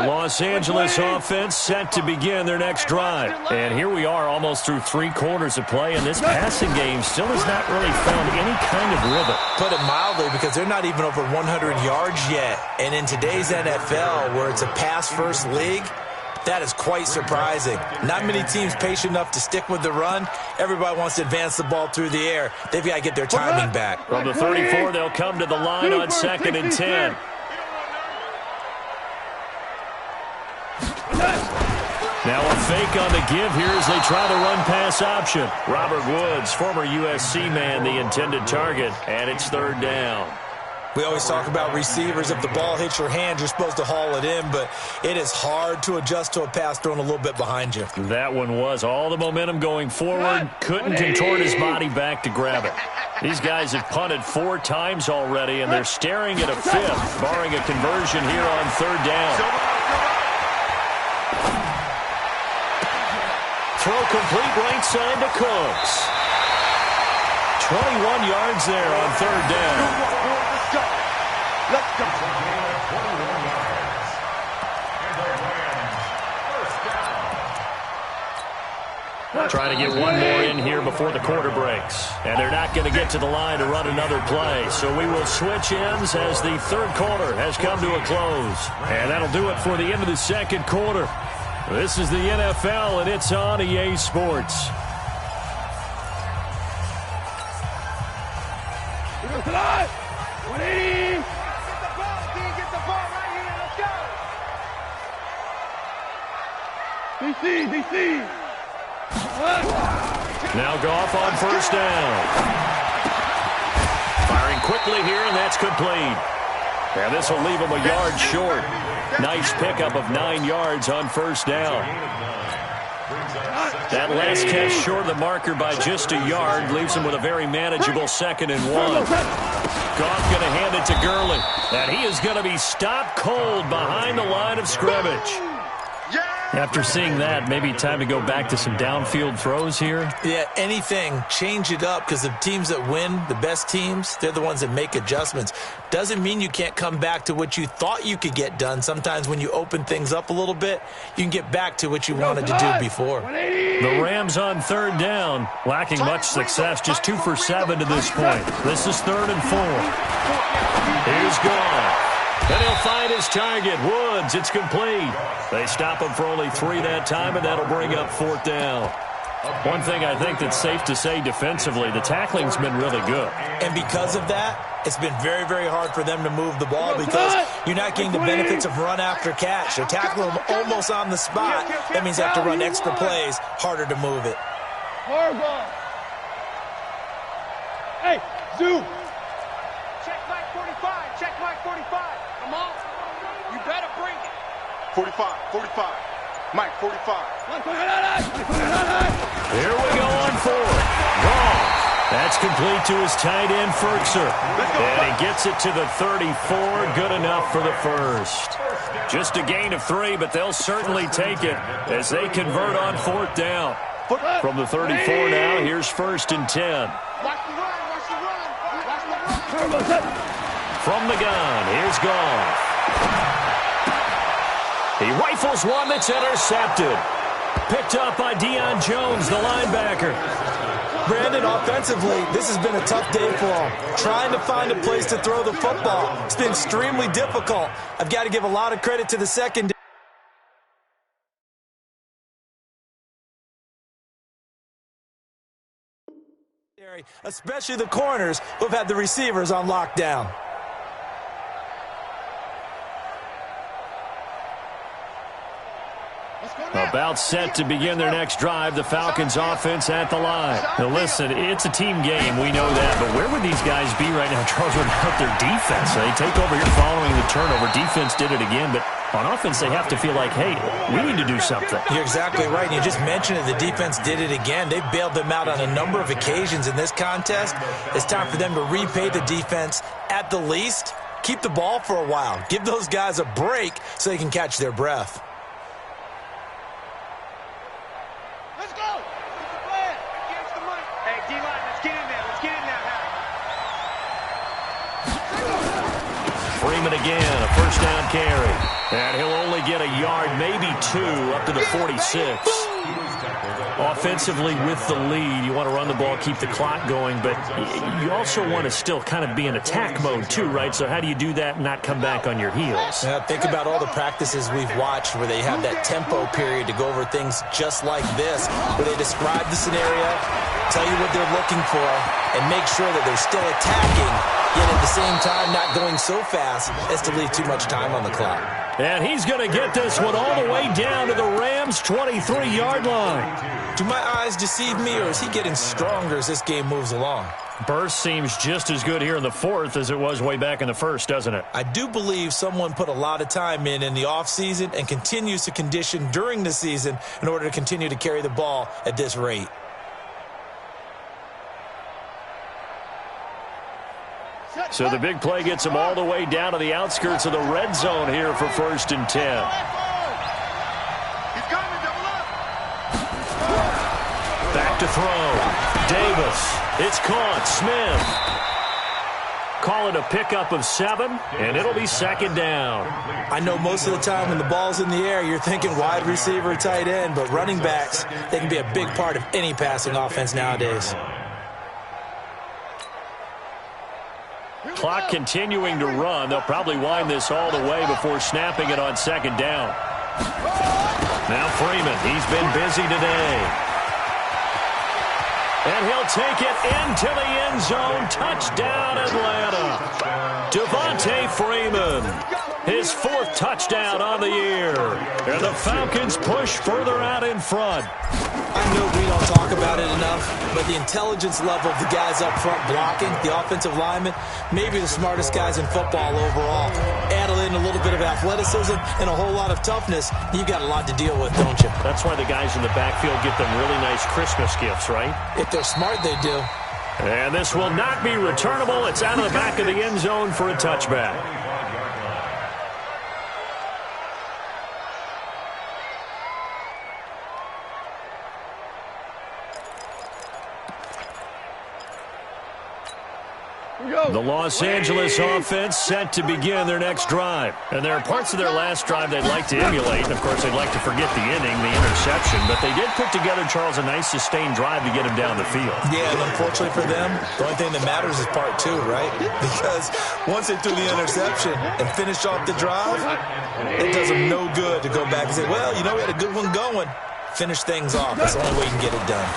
S1: Los Angeles offense set to begin their next drive. And here we are almost through 3 quarters of play, and this passing game still has not really found any kind of rhythm.
S4: Put it mildly, because they're not even over 100 yards yet. And in today's NFL, where it's a pass-first league, that is quite surprising. Not many teams patient enough to stick with the run. Everybody wants to advance the ball through the air. They've got to get their timing back.
S1: From the 34, they'll come to the line on 2nd and 10. Now a fake on the give here as they try the run-pass option. Robert Woods, former USC man, the intended target, and it's 3rd down.
S4: We always talk about receivers. If the ball hits your hand, you're supposed to haul it in, but it is hard to adjust to a pass thrown a little bit behind you.
S1: That one was all the momentum going forward. Couldn't contort his body back to grab it. These guys have punted 4 times already, and they're staring at a 5th, barring a conversion here on 3rd down. Throw complete right side to Cooks. 21 yards there on 3rd down.
S3: Let's go.
S1: Trying to get one more in here before the quarter breaks. And they're not going to get to the line to run another play. So we will switch ends as the 3rd quarter has come to a close. And that'll do it for the end of the 2nd quarter. This is the NFL, and it's on EA Sports.
S2: DC.
S1: Now Goff on 1st down. Firing quickly here, and that's complete. And this will leave him a yard short. Nice pickup of 9 yards on 1st down. That last catch short of the marker by just a yard leaves him with a very manageable 2nd and 1. Goff going to hand it to Gurley. And he is going to be stopped cold behind the line of scrimmage. After seeing that, maybe time to go back to some downfield throws here.
S4: Yeah, anything. Change it up, because the teams that win, the best teams, they're the ones that make adjustments. Doesn't mean you can't come back to what you thought you could get done. Sometimes when you open things up a little bit, you can get back to what you wanted to do before.
S1: The Rams on 3rd down, lacking much success, just 2 for 7 to this point. This is 3rd and 4. Here's Goff. And he'll find his target, Woods. It's complete. They stop him for only 3 that time, and that'll bring up 4th down. One thing I think that's safe to say defensively, the tackling's been really good.
S4: And because of that, it's been very, very hard for them to move the ball, because you're not getting the benefits of run after catch. They're tackling them almost on the spot. That means they have to run extra plays, harder to move it.
S2: Horrible. Hey, Zoo. Check Mike 45. Check Mike 45. Come on. You better bring it.
S3: 45. Mike, 45.
S1: Here we go on 4th. Goff. That's complete to his tight end, Ferkser. And he gets it to the 34. Good enough for the 1st. Just a gain of 3, but they'll certainly take it as they convert on 4th down. From the 34 now, here's 1st and 10. From the gun, here's Goff. He rifles one that's intercepted. Picked up by Deion Jones, the linebacker.
S4: Brandon, offensively, this has been a tough day for him. Trying to find a place to throw the football. It's been extremely difficult. I've got to give a lot of credit to the secondary. Especially the corners who have had the receivers on lockdown.
S1: About set to begin their next drive, the Falcons offense at the line. Now listen, it's a team game, we know that, but where would these guys be right now trying out their defense? They take over here following the turnover. Defense did it again, but on offense they have to feel like, hey, we need to do something.
S4: You're exactly right. You just mentioned it. The defense did it again. They bailed them out on a number of occasions in this contest. It's time for them to repay the defense at the least. Keep the ball for a while. Give those guys a break so they can catch their breath.
S1: Freeman again, a first down carry. And he'll only get a yard, maybe 2, up to the 46. Offensively with the lead, you want to run the ball, keep the clock going, but you also want to still kind of be in attack mode too, right? So how do you do that and not come back on your heels?
S4: Yeah, think about all the practices we've watched where they have that tempo period to go over things just like this, where they describe the scenario, tell you what they're looking for, and make sure that they're still attacking, yet at the same time not going so fast as to leave too much time on the clock.
S1: And he's going to get this one all the way down to the Rams' 23-yard line.
S4: Do my eyes deceive me, or is he getting stronger as this game moves along?
S1: Burst seems just as good here in the fourth as it was way back in the first, doesn't it?
S4: I do believe someone put a lot of time in the offseason and continues to condition during the season in order to continue to carry the ball at this rate.
S1: So the big play gets him all the way down to the outskirts of the red zone here for 1st and 10. Back to throw. Davis. It's caught. Smith. Call it a pickup of 7, and it'll be 2nd down.
S4: I know most of the time when the ball's in the air, you're thinking wide receiver, tight end, but running backs, they can be a big part of any passing offense nowadays.
S1: Clock continuing to run. They'll probably wind this all the way before snapping it on 2nd down. Now Freeman. He's been busy today. And he'll take it into the end zone. Touchdown, Atlanta. Devontae Freeman. His 4th touchdown on the year. And the Falcons push further out in front.
S4: I know we don't talk about it enough, but the intelligence level of the guys up front blocking, the offensive linemen, maybe the smartest guys in football overall. Add in a little bit of athleticism and a whole lot of toughness, you've got a lot to deal with, don't you?
S1: That's why the guys in the backfield get them really nice Christmas gifts, right?
S4: If they're smart, they do.
S1: And this will not be returnable. It's out of the back of the end zone for a touchback. The Los Angeles offense set to begin their next drive. And there are parts of their last drive they'd like to emulate. Of course, they'd like to forget the inning, the interception. But they did put together, Charles, a nice sustained drive to get him down the field.
S4: Yeah, and unfortunately for them, the only thing that matters is part 2, right? Because once they threw the interception and finished off the drive, it does them no good to go back and say, well, you know, we had a good one going. Finish things off. That's the only way you can get it done.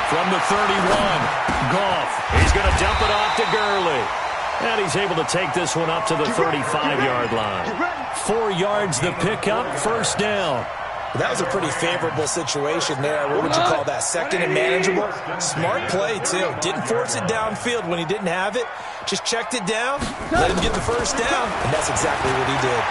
S1: From the 31, Goff. He's going to dump it off to Gurley. And he's able to take this one up to the 35-yard line. 4 yards the pickup, 1st down.
S4: That was a pretty favorable situation there. What would you call that? 2nd and manageable? Smart play, too. Didn't force it downfield when he didn't have it. Just checked it down, let him get the 1st down, and that's exactly what he did.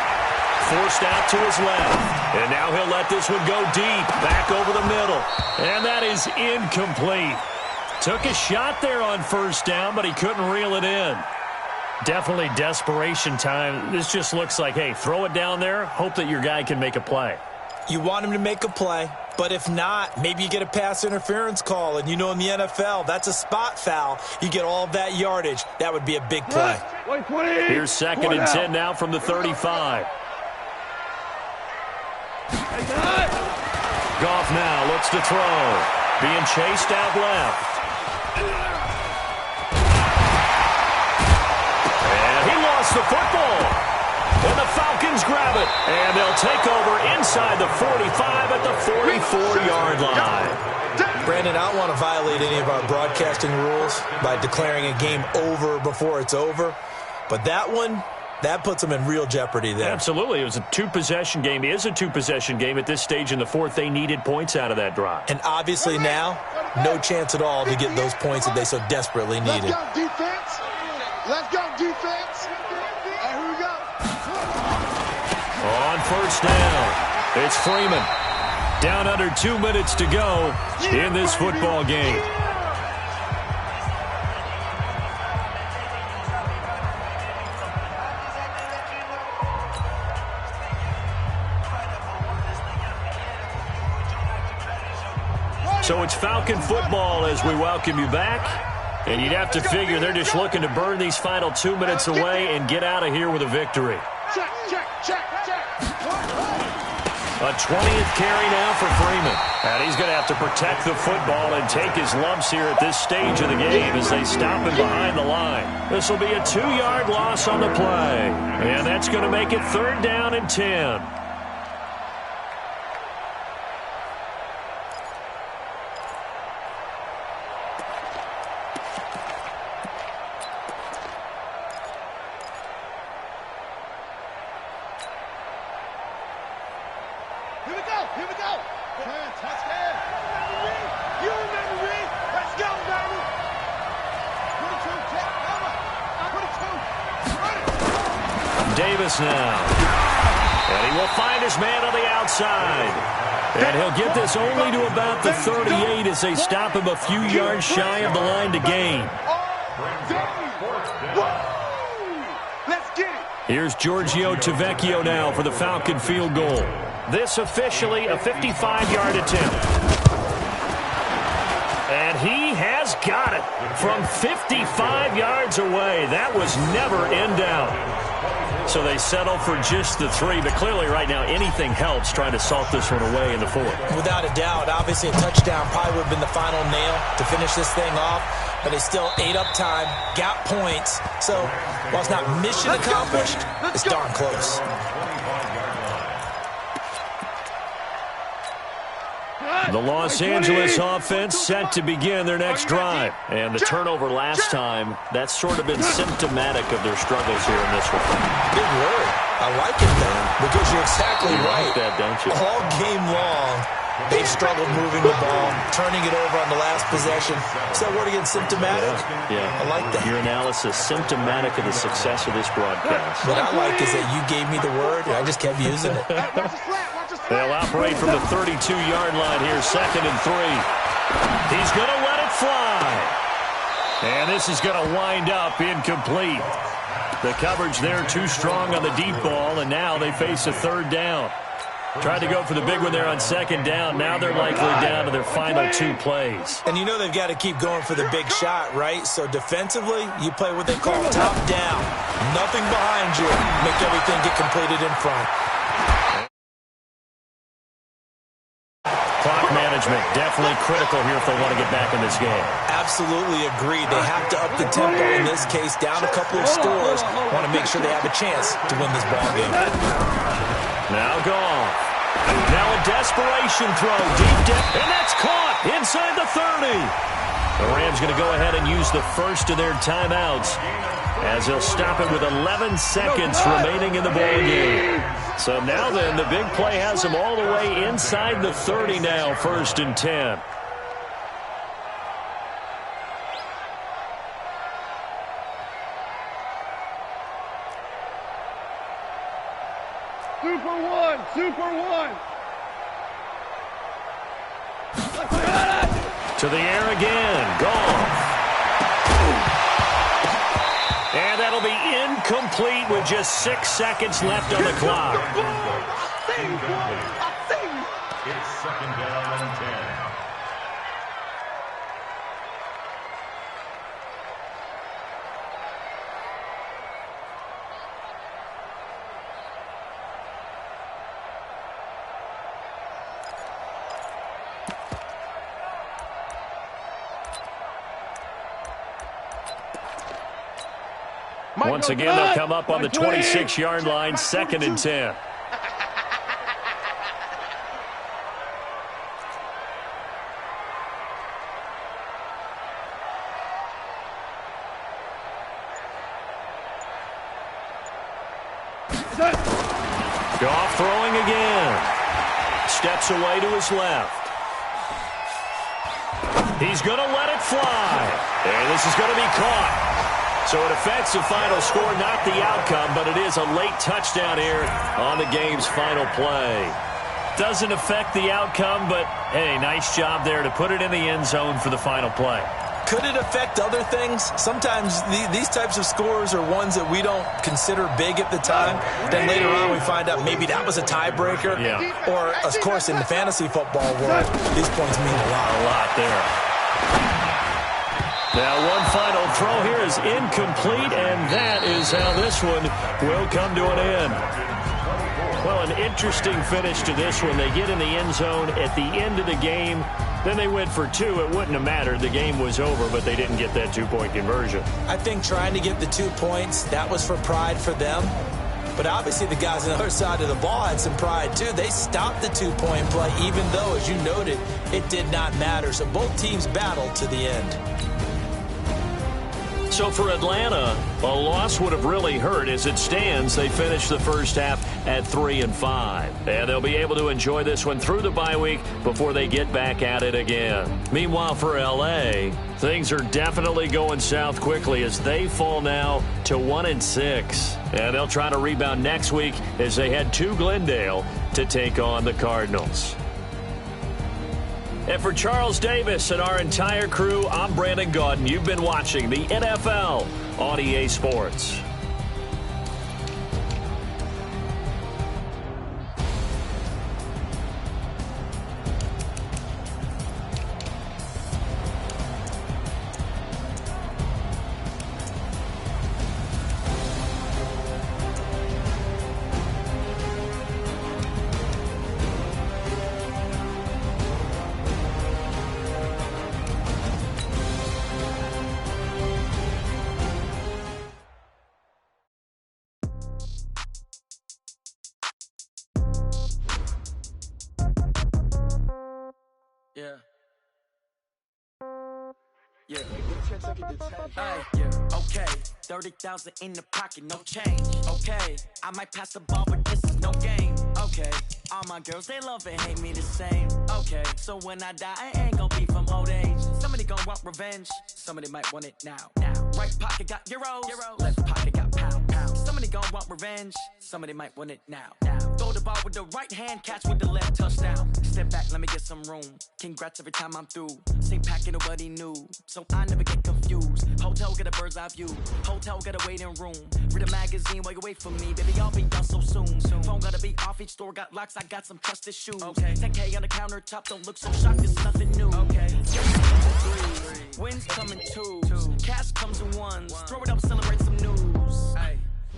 S1: Forced out to his left. And now he'll let this one go deep, back over the middle. And that is incomplete. Took a shot there on 1st down, but he couldn't reel it in. Definitely desperation time. This just looks like, hey, throw it down there, hope that your guy can make a play.
S4: You want him to make a play, but if not, maybe you get a pass interference call. And you know in the NFL, that's a spot foul. You get all of that yardage. That would be a big play.
S1: Here's 2nd and 10 now from the 35. Goff now looks to throw. Being chased out left. And he lost the football. And the Falcons grab it. And they'll take over inside the 45 at the 44-yard line.
S4: Brandon, I don't want to violate any of our broadcasting rules by declaring a game over before it's over. But that one, that puts them in real jeopardy there.
S1: Absolutely. It was a 2-possession game. It is a 2-possession game at this stage in the fourth. They needed points out of that drive.
S4: And obviously now, no chance at all to get those points that they so desperately needed.
S3: Let's go, defense. Let's go, defense. All right, here we go.
S1: On 1st down, it's Freeman. Down under 2 minutes to go in this football game. So it's Falcon football as we welcome you back. And you'd have to figure they're just looking to burn these final 2 minutes away and get out of here with a victory. A 20th carry now for Freeman. And he's going to have to protect the football and take his lumps here at this stage of the game as they stop him behind the line. This will be a 2-yard loss on the play. And that's going to make it 3rd down and 10. Davis now. And he will find his man on the outside. And he'll get this only to about the 38 as they stop him a few yards shy of the line to gain. Here's Giorgio Tavecchio now for the Falcon field goal. This officially a 55-yard attempt. And he has got it from 55 yards away. That was never in doubt. So they settle for just the 3, but clearly right now anything helps trying to salt this one away in the 4th.
S4: Without a doubt, obviously a touchdown probably would have been the final nail to finish this thing off, but they still ate up time, got points. So while it's not mission accomplished, it's darn close.
S1: The Los Angeles offense set to begin their next drive. And the turnover last time, that's sort of been symptomatic of their struggles here in this one.
S4: Big word. I like it, though, because you're exactly right.
S1: Like that, don't you?
S4: All game long, they've struggled moving the ball, turning it over on the last possession. So word again, symptomatic?
S1: Yeah.
S4: I like that.
S1: Your analysis, symptomatic of the success of this broadcast.
S4: What I like is that you gave me the word, and I just kept using it.
S1: They'll operate from the 32-yard line here, 2nd and 3. He's going to let it fly. And this is going to wind up incomplete. The coverage there too strong on the deep ball, and now they face a 3rd down. Tried to go for the big one there on 2nd down. Now they're likely down to their final 2 plays.
S4: And you know they've got to keep going for the big shot, right? So defensively, you play what they call top down. Nothing behind you. Make everything get completed in front.
S1: Clock management definitely critical here if they want to get back in this game.
S4: Absolutely agreed. They have to up the tempo in this case, down a couple of scores. Want to make sure they have a chance to win this ball game.
S1: Now gone. Now a desperation throw, deep dip, and that's caught inside the 30. The Rams going to go ahead and use the first of their timeouts as they'll stop it with 11 seconds remaining in the ball game. So now then, the big play has them all the way inside the 30 now, 1st and 10.
S2: Super one.
S1: To the air again. Gone. And that'll be incomplete with just 6 seconds left on the clock.
S5: It's 2nd down and 10.
S1: Once again, they'll come up on the 26-yard line, 2nd and 10. Goff throwing again. Steps away to his left. He's going to let it fly. And this is going to be caught. So it affects the final score, not the outcome, but it is a late touchdown here on the game's final play. Doesn't affect the outcome, but, hey, nice job there to put it in the end zone for the final play.
S4: Could it affect other things? Sometimes these types of scores are ones that we don't consider big at the time. Then later on we find out maybe that was a tiebreaker.
S1: Yeah.
S4: Or, of course, in the fantasy football world, these points mean a lot.
S1: A lot there. Now one final throw here is incomplete, and that is how this one will come to an end. Well, an interesting finish to this one. They get in the end zone at the end of the game. Then they went for two. It wouldn't have mattered. The game was over, but they didn't get that two-point conversion.
S4: I think trying to get the 2 points, that was for pride for them. But obviously the guys on the other side of the ball had some pride too. They stopped the two-point play, even though, as you noted, it did not matter. So both teams battled to the end.
S1: So for Atlanta, a loss would have really hurt. As it stands, they finished the first half at 3-5. And they'll be able to enjoy this one through the bye week before they get back at it again. Meanwhile, for L.A., things are definitely going south quickly as they fall now to 1-6. And they'll try to rebound next week as they head to Glendale to take on the Cardinals. And for Charles Davis and our entire crew, I'm Brandon Gaudin. You've been watching the NFL on EA Sports.
S6: Okay, 30,000 in the pocket, no change. Okay, I might pass the ball, but this is no game. Okay, all my girls, they love and hate me the same. Okay, so when I die, I ain't gon' be from old age. Somebody gon' want revenge, somebody might want it now. Right pocket got euros, left pocket got pounds. Somebody gon' want revenge, somebody might want it now. Throw the ball with the right hand, catch with the left, touchdown. Step back, let me get some room. Congrats every time I'm through. Same packet, nobody knew, so I never get confused. Hotel get a bird's eye view, hotel got a waiting room. Read a magazine while you wait for me, baby, I'll be done so soon. Phone gotta be off, each store got locks, I got some trusted shoes. 10K on the countertop, don't look so shocked, it's nothing new. Wins come in twos, cash comes in ones. Throw it up, celebrate some news.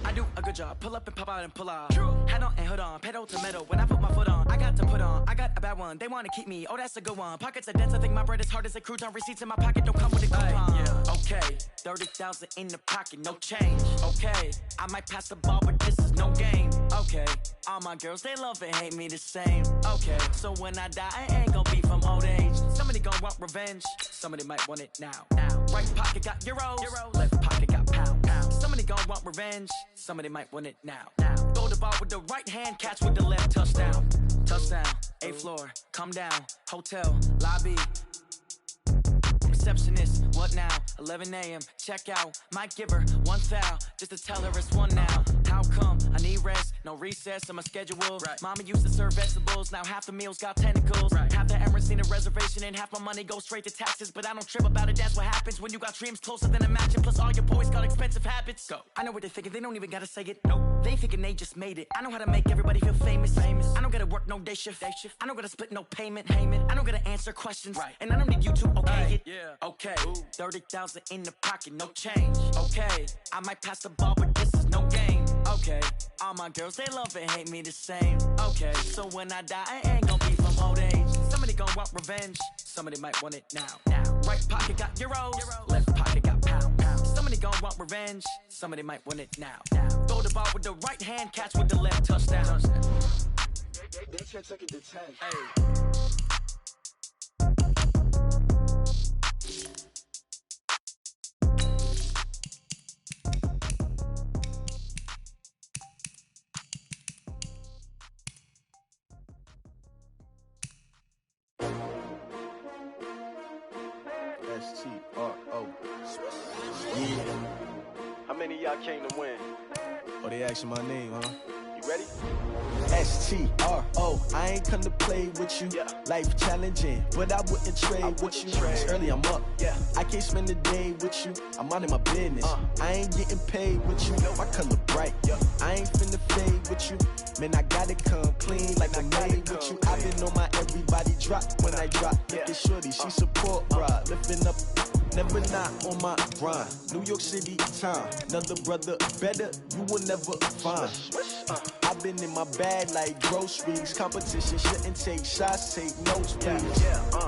S6: I do a good job, pull up and pop out and pull out. Head on and hood on, pedal to metal. When I put my foot on, I got to put on. I got a bad one, they wanna keep me, oh that's a good one. Pockets are dense, I think my bread is hard as a crouton. Receipts in my pocket, don't come with a coupon. Okay, 30,000 in the pocket, no change. Okay, I might pass the ball, but this is no game. Okay, all my girls, they love and hate me the same. Okay, so when I die, I ain't gon' be from old age. Somebody gon' want revenge, somebody might want it now. Right pocket got euros, left pocket got pounds. Somebody gon' want revenge, somebody might want it now. Throw the ball with the right hand, catch with the left, touchdown. Touchdown, 8th floor, come down, hotel, lobby. Receptionist, what now? 11 a.m., check out. Might give her one foul, just to tell her it's one now. How come? I need rest, no recess in my schedule. Mama used to serve vegetables, now half the meals got tentacles. Half the Emirates need a reservation and half my money goes straight to taxes. But I don't trip about it, that's what happens when you got dreams closer than a match. Plus all your boys got expensive habits. Go. I know what they're thinking, they don't even gotta say it. Nope. They thinking they just made it. I know how to make everybody feel famous. I don't gotta work no day shift. I don't gotta split no payment. I don't gotta answer questions. And I don't need you to okay it. Okay, 30,000 in the pocket, no change. Okay, I might pass the ball, but this is no game. Okay, all my girls, they love and hate me the same. Okay, so when I die, I ain't gon' be from old age. Somebody gon' want revenge, somebody might want it now. Right pocket got euros, left pocket got pounds. Somebody gon' want revenge, somebody might want it now. Throw the ball with the right hand, catch with the left, touchdown.
S3: They can't take it to 10.
S7: STRO. Yeah.
S3: How many of y'all came to win?
S7: Oh, they asking my name, huh?
S3: You ready?
S7: STRO. I ain't come to play with you.
S3: Yeah.
S7: Life challenging, but I wouldn't trade with you. It's early, I'm up.
S3: Yeah.
S7: I can't spend the day with you. I'm out of my business. I ain't getting paid with you. My color bright.
S3: Yeah.
S7: I ain't finna fade with you. Man, I gotta come clean like I'm made with you. I've been on my everybody drop when I drop. Look at shorty, she support Rob. Lifting up never not on my grind. New York City time, another brother better, you will never find. I've been in my bag like groceries. Competition shouldn't take shots, take notes, please.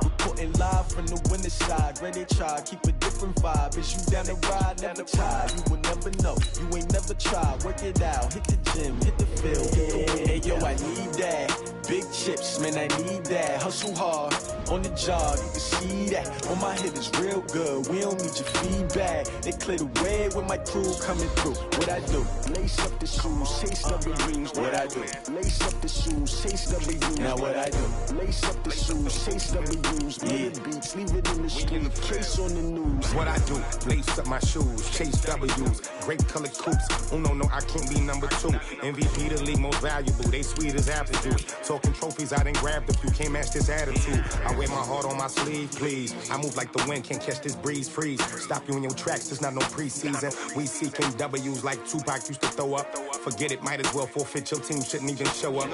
S7: Reporting live from the winter side. Ready to try, keep a different vibe. Is you down the ride, never tired. You will never know, you ain't never tried. Work it out, hit the gym, hit the field. Hey yo, I need that. Big chips, man, I need that. Hustle hard, on the job, you can see that. On my head is real good, we don't need your feedback. They clear the way with my crew coming through. What I do? Lace up the shoes, chase W's. What I do? Lace up the shoes, chase W's. Now what I do? Lace up the shoes, chase W's. Yeah, beats, leave it in the street, case on the news.
S8: What I do? Lace up my shoes, chase W's. Grape colored coops. Oh no, I can't be number 2. MVP the league most valuable. They sweet as apple juice. Talking trophies, I done grabbed a few. Can't match this attitude. I wear my heart on my sleeve, please. I move like the wind, can't catch this breeze, freeze. Stop you in your tracks, there's not no preseason. We seeking W's like Tupac used to throw up. Forget it, might as well forfeit. Your team shouldn't even show up.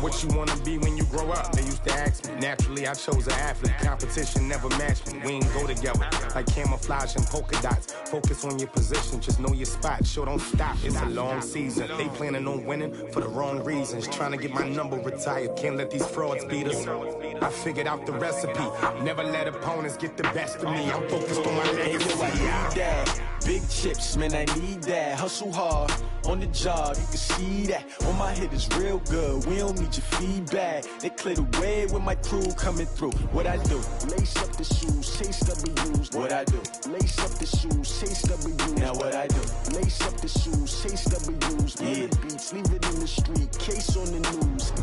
S8: What you wanna be when you grow up? They used to ask me. Naturally, I chose an athlete. Competition never matched me. We ain't go together like camouflage and polka dots. Focus on your position, just know your spot. Sure, don't stop. It's a long season. They planning on winning for the wrong reasons. Trying to get my number retired. Can't let these frauds beat us. I figured out the recipe. Never let opponents get the best of me. I'm focused on my legacy.
S7: I need that. Big chips, man, I need that. Hustle hard, on the job, you can see that. On my head is real good, we don't need your feedback. They clear the way with my crew coming through. What I do? Lace up the shoes, chase W's. What I do? Lace up the shoes, chase W's. Now what I do? Lace up the shoes, chase W's. Yeah, beats, leave it in the street, case on the news.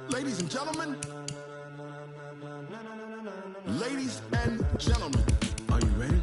S3: Ladies and gentlemen, are you ready?